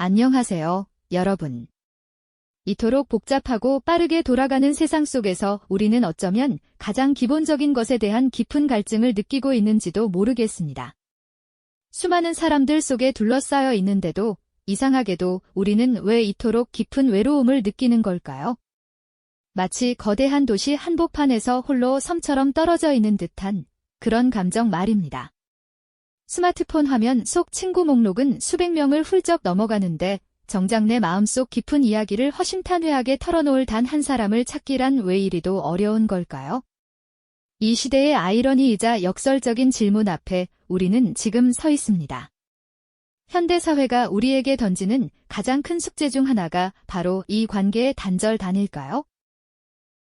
안녕하세요, 여러분. 이토록 복잡하고 빠르게 돌아가는 세상 속에서 우리는 어쩌면 가장 기본적인 것에 대한 깊은 갈증을 느끼고 있는지도 모르겠습니다. 수많은 사람들 속에 둘러싸여 있는데도 이상하게도 우리는 왜 이토록 깊은 외로움을 느끼는 걸까요? 마치 거대한 도시 한복판에서 홀로 섬처럼 떨어져 있는 듯한 그런 감정 말입니다. 스마트폰 화면 속 친구 목록은 수백 명을 훌쩍 넘어가는데 정작 내 마음속 깊은 이야기를 허심탄회하게 털어놓을 단 한 사람을 찾기란 왜 이리도 어려운 걸까요? 이 시대의 아이러니이자 역설적인 질문 앞에 우리는 지금 서 있습니다. 현대사회가 우리에게 던지는 가장 큰 숙제 중 하나가 바로 이 관계의 단절단일까요?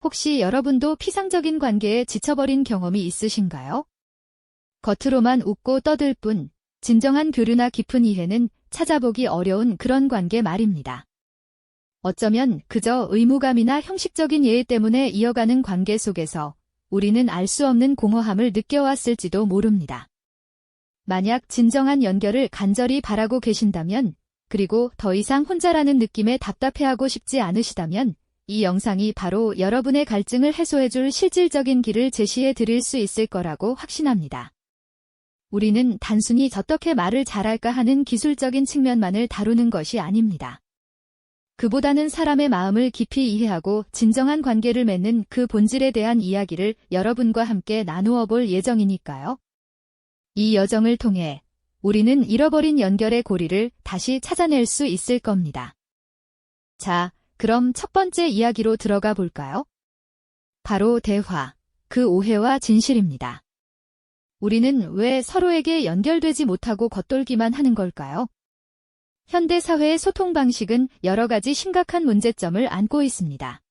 혹시 여러분도 피상적인 관계에 지쳐버린 경험이 있으신가요? 겉으로만 웃고 떠들 뿐 진정한 교류나 깊은 이해는 찾아보기 어려운 그런 관계 말입니다. 어쩌면 그저 의무감이나 형식적인 예의 때문에 이어가는 관계 속에서 우리는 알 수 없는 공허함을 느껴왔을지도 모릅니다. 만약 진정한 연결을 간절히 바라고 계신다면, 그리고 더 이상 혼자라는 느낌에 답답해하고 싶지 않으시다면 이 영상이 바로 여러분의 갈증을 해소해줄 실질적인 길을 제시해 드릴 수 있을 거라고 확신합니다. 우리는 단순히 어떻게 말을 잘할까 하는 기술적인 측면만을 다루는 것이 아닙니다. 그보다는 사람의 마음을 깊이 이해하고 진정한 관계를 맺는 그 본질에 대한 이야기를 여러분과 함께 나누어 볼 예정이니까요. 이 여정을 통해 우리는 잃어버린 연결의 고리를 다시 찾아낼 수 있을 겁니다. 자, 그럼 첫 번째 이야기로 들어가 볼까요? 바로 대화, 그 오해와 진실입니다. 우리는 왜 서로에게 연결되지 못하고 겉돌기만 하는 걸까요? 현대사회의 소통 방식은 여러 가지 심각한 문제점을 안고 있습니다.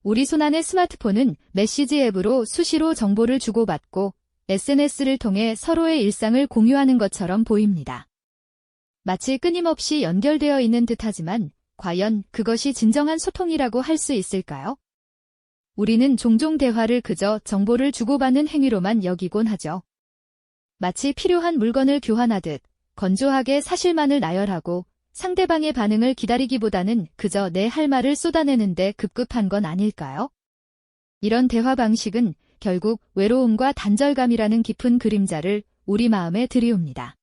우리 손안의 스마트폰은 메시지 앱으로 수시로 정보를 주고받고 SNS를 통해 서로의 일상을 공유하는 것처럼 보입니다. 마치 끊임없이 연결되어 있는 듯하지만 과연 그것이 진정한 소통이라고 할 수 있을까요? 우리는 종종 대화를 그저 정보를 주고받는 행위로만 여기곤 하죠. 마치 필요한 물건을 교환하듯 건조하게 사실만을 나열하고 상대방의 반응을 기다리기보다는 그저 내 할 말을 쏟아내는데 급급한 건 아닐까요? 이런 대화 방식은 결국 외로움과 단절감이라는 깊은 그림자를 우리 마음에 들이웁니다.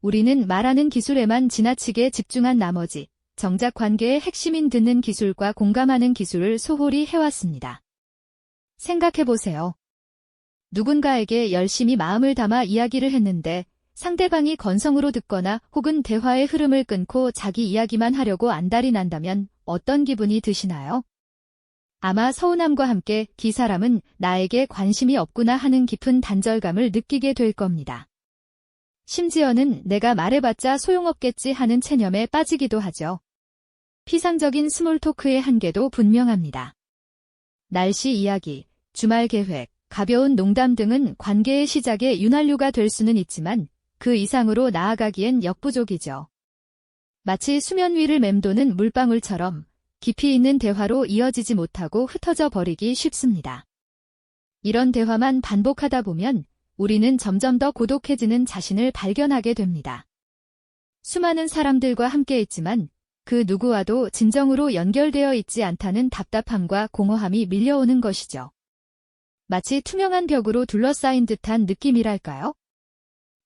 우리는 말하는 기술에만 지나치게 집중한 나머지 정작 관계의 핵심인 듣는 기술과 공감하는 기술을 소홀히 해왔습니다. 생각해보세요. 누군가에게 열심히 마음을 담아 이야기를 했는데 상대방이 건성으로 듣거나 혹은 대화의 흐름을 끊고 자기 이야기만 하려고 안달이 난다면 어떤 기분이 드시나요? 아마 서운함과 함께 이 사람은 나에게 관심이 없구나 하는 깊은 단절감을 느끼게 될 겁니다. 심지어는 내가 말해봤자 소용없겠지 하는 체념에 빠지기도 하죠. 피상적인 스몰 토크의 한계도 분명합니다. 날씨 이야기, 주말 계획, 가벼운 농담 등은 관계의 시작에 윤활유가 될 수는 있지만 그 이상으로 나아가기엔 역부족이죠. 마치 수면 위를 맴도는 물방울처럼 깊이 있는 대화로 이어지지 못하고 흩어져 버리기 쉽습니다. 이런 대화만 반복하다 보면 우리는 점점 더 고독해지는 자신을 발견하게 됩니다. 수많은 사람들과 함께 있지만 그 누구와도 진정으로 연결되어 있지 않다는 답답함과 공허함이 밀려오는 것이죠. 마치 투명한 벽으로 둘러싸인 듯한 느낌이랄까요?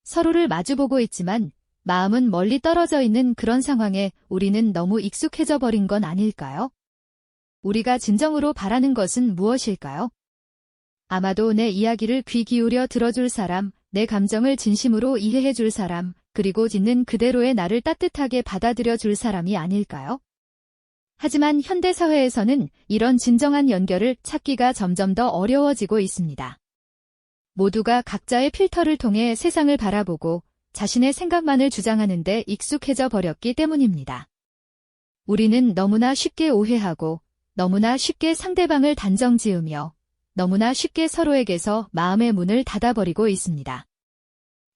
서로를 마주보고 있지만 마음은 멀리 떨어져 있는 그런 상황에 우리는 너무 익숙해져 버린 건 아닐까요? 우리가 진정으로 바라는 것은 무엇일까요? 아마도 내 이야기를 귀 기울여 들어줄 사람, 내 감정을 진심으로 이해해 줄 사람, 그리고 있는 그대로의 나를 따뜻하게 받아들여 줄 사람이 아닐까요? 하지만 현대사회에서는 이런 진정한 연결을 찾기가 점점 더 어려워지고 있습니다. 모두가 각자의 필터를 통해 세상을 바라보고 자신의 생각만을 주장하는 데 익숙해져 버렸기 때문입니다. 우리는 너무나 쉽게 오해하고 너무나 쉽게 상대방을 단정지으며 너무나 쉽게 서로에게서 마음의 문을 닫아버리고 있습니다.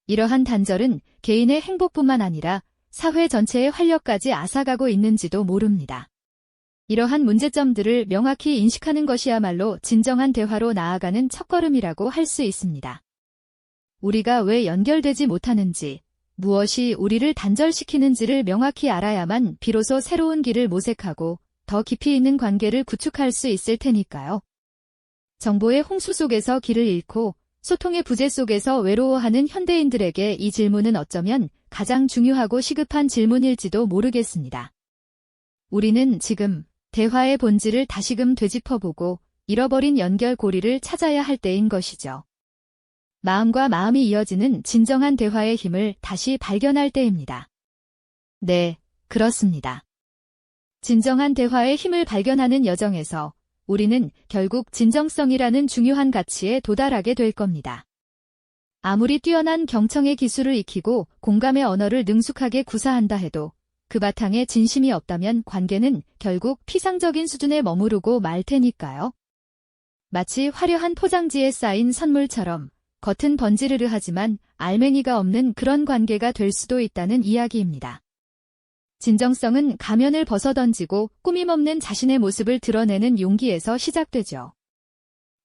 이러한 단절은 개인의 행복뿐만 아니라 사회 전체의 활력까지 앗아가고 있는지도 모릅니다. 이러한 문제점들을 명확히 인식하는 것이야말로 진정한 대화로 나아가는 첫걸음이라고 할 수 있습니다. 우리가 왜 연결되지 못하는지, 무엇이 우리를 단절시키는지를 명확히 알아야만 비로소 새로운 길을 모색하고 더 깊이 있는 관계를 구축할 수 있을 테니까요. 정보의 홍수 속에서 길을 잃고 소통의 부재 속에서 외로워하는 현대인들에게 이 질문은 어쩌면 가장 중요하고 시급한 질문일지도 모르겠습니다. 우리는 지금 대화의 본질을 다시금 되짚어보고 잃어버린 연결고리를 찾아야 할 때인 것이죠. 마음과 마음이 이어지는 진정한 대화의 힘을 다시 발견할 때입니다. 네, 그렇습니다. 진정한 대화의 힘을 발견하는 여정에서 우리는 결국 진정성이라는 중요한 가치에 도달하게 될 겁니다. 아무리 뛰어난 경청의 기술을 익히고 공감의 언어를 능숙하게 구사한다 해도 그 바탕에 진심이 없다면 관계는 결국 피상적인 수준에 머무르고 말 테니까요. 마치 화려한 포장지에 쌓인 선물처럼 겉은 번지르르 하지만 알맹이가 없는 그런 관계가 될 수도 있다는 이야기입니다. 진정성은 가면을 벗어던지고 꾸밈없는 자신의 모습을 드러내는 용기에서 시작되죠.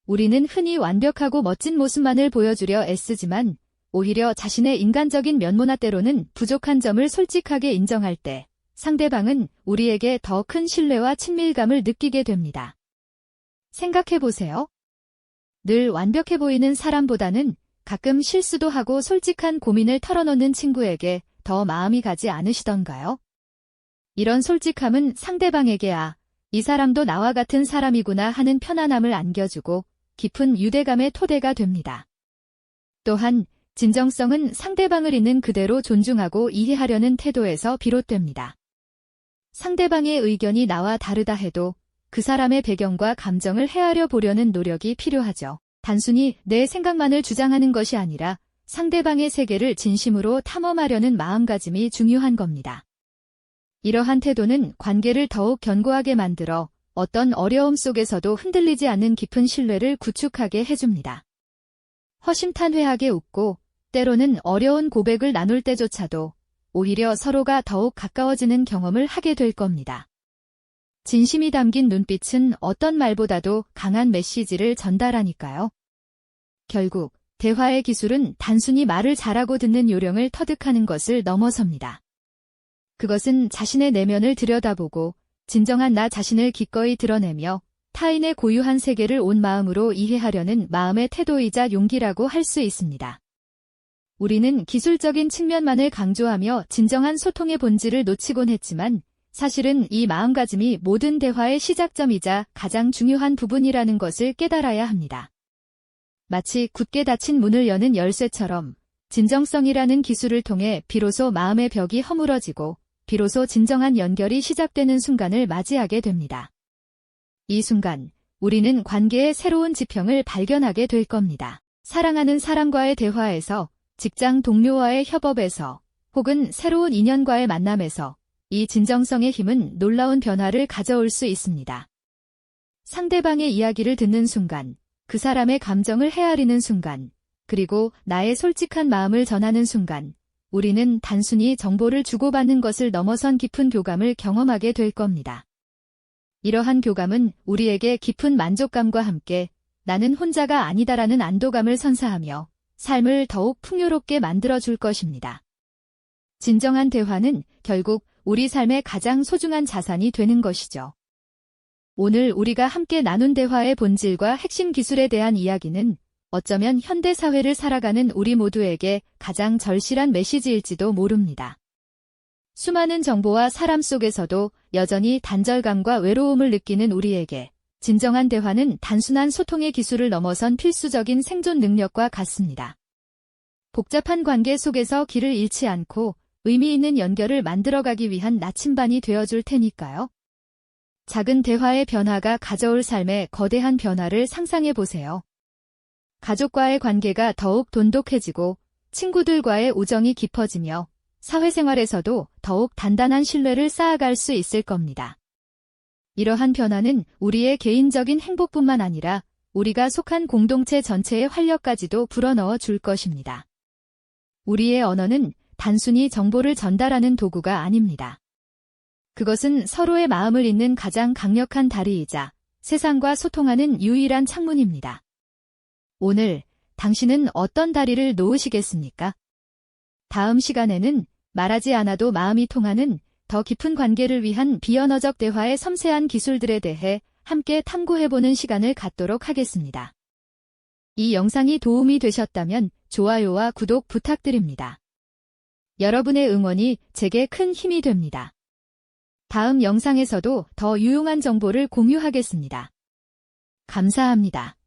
우리는 흔히 완벽하고 멋진 모습만을 보여주려 애쓰지만 오히려 자신의 인간적인 면모나 때로는 부족한 점을 솔직하게 인정할 때 상대방은 우리에게 더 큰 신뢰와 친밀감을 느끼게 됩니다. 생각해보세요. 늘 완벽해 보이는 사람보다는 가끔 실수도 하고 솔직한 고민을 털어놓는 친구에게 더 마음이 가지 않으시던가요? 이런 솔직함은 상대방에게 이 사람도 나와 같은 사람이구나 하는 편안함을 안겨주고 깊은 유대감의 토대가 됩니다. 또한 진정성은 상대방을 있는 그대로 존중하고 이해하려는 태도에서 비롯됩니다. 상대방의 의견이 나와 다르다 해도 그 사람의 배경과 감정을 헤아려 보려는 노력이 필요하죠. 단순히 내 생각만을 주장하는 것이 아니라 상대방의 세계를 진심으로 탐험하려는 마음가짐이 중요한 겁니다. 이러한 태도는 관계를 더욱 견고하게 만들어 어떤 어려움 속에서도 흔들리지 않는 깊은 신뢰를 구축하게 해줍니다. 허심탄회하게 웃고 때로는 어려운 고백을 나눌 때조차도 오히려 서로가 더욱 가까워지는 경험을 하게 될 겁니다. 진심이 담긴 눈빛은 어떤 말보다도 강한 메시지를 전달하니까요. 결국 대화의 기술은 단순히 말을 잘하고 듣는 요령을 터득하는 것을 넘어섭니다. 그것은 자신의 내면을 들여다보고 진정한 나 자신을 기꺼이 드러내며 타인의 고유한 세계를 온 마음으로 이해하려는 마음의 태도이자 용기라고 할 수 있습니다. 우리는 기술적인 측면만을 강조하며 진정한 소통의 본질을 놓치곤 했지만 사실은 이 마음가짐이 모든 대화의 시작점이자 가장 중요한 부분이라는 것을 깨달아야 합니다. 마치 굳게 닫힌 문을 여는 열쇠처럼 진정성이라는 기술을 통해 비로소 마음의 벽이 허물어지고 비로소 진정한 연결이 시작되는 순간을 맞이하게 됩니다. 이 순간 우리는 관계의 새로운 지평을 발견하게 될 겁니다. 사랑하는 사람과의 대화에서, 직장 동료와의 협업에서, 혹은 새로운 인연과의 만남에서 이 진정성의 힘은 놀라운 변화를 가져올 수 있습니다. 상대방의 이야기를 듣는 순간, 그 사람의 감정을 헤아리는 순간, 그리고 나의 솔직한 마음을 전하는 순간, 우리는 단순히 정보를 주고받는 것을 넘어선 깊은 교감을 경험하게 될 겁니다. 이러한 교감은 우리에게 깊은 만족감과 함께 나는 혼자가 아니다라는 안도감을 선사하며 삶을 더욱 풍요롭게 만들어줄 것입니다. 진정한 대화는 결국 우리 삶의 가장 소중한 자산이 되는 것이죠. 오늘 우리가 함께 나눈 대화의 본질과 핵심 기술에 대한 이야기는 어쩌면 현대 사회를 살아가는 우리 모두에게 가장 절실한 메시지일지도 모릅니다. 수많은 정보와 사람 속에서도 여전히 단절감과 외로움을 느끼는 우리에게 진정한 대화는 단순한 소통의 기술을 넘어선 필수적인 생존 능력과 같습니다. 복잡한 관계 속에서 길을 잃지 않고 의미 있는 연결을 만들어가기 위한 나침반이 되어줄 테니까요. 작은 대화의 변화가 가져올 삶의 거대한 변화를 상상해 보세요. 가족과의 관계가 더욱 돈독해지고 친구들과의 우정이 깊어지며 사회생활에서도 더욱 단단한 신뢰를 쌓아갈 수 있을 겁니다. 이러한 변화는 우리의 개인적인 행복뿐만 아니라 우리가 속한 공동체 전체의 활력까지도 불어넣어 줄 것입니다. 우리의 언어는 단순히 정보를 전달하는 도구가 아닙니다. 그것은 서로의 마음을 잇는 가장 강력한 다리이자 세상과 소통하는 유일한 창문입니다. 오늘 당신은 어떤 다리를 놓으시겠습니까? 다음 시간에는 말하지 않아도 마음이 통하는 더 깊은 관계를 위한 비언어적 대화의 섬세한 기술들에 대해 함께 탐구해보는 시간을 갖도록 하겠습니다. 이 영상이 도움이 되셨다면 좋아요와 구독 부탁드립니다. 여러분의 응원이 제게 큰 힘이 됩니다. 다음 영상에서도 더 유용한 정보를 공유하겠습니다. 감사합니다.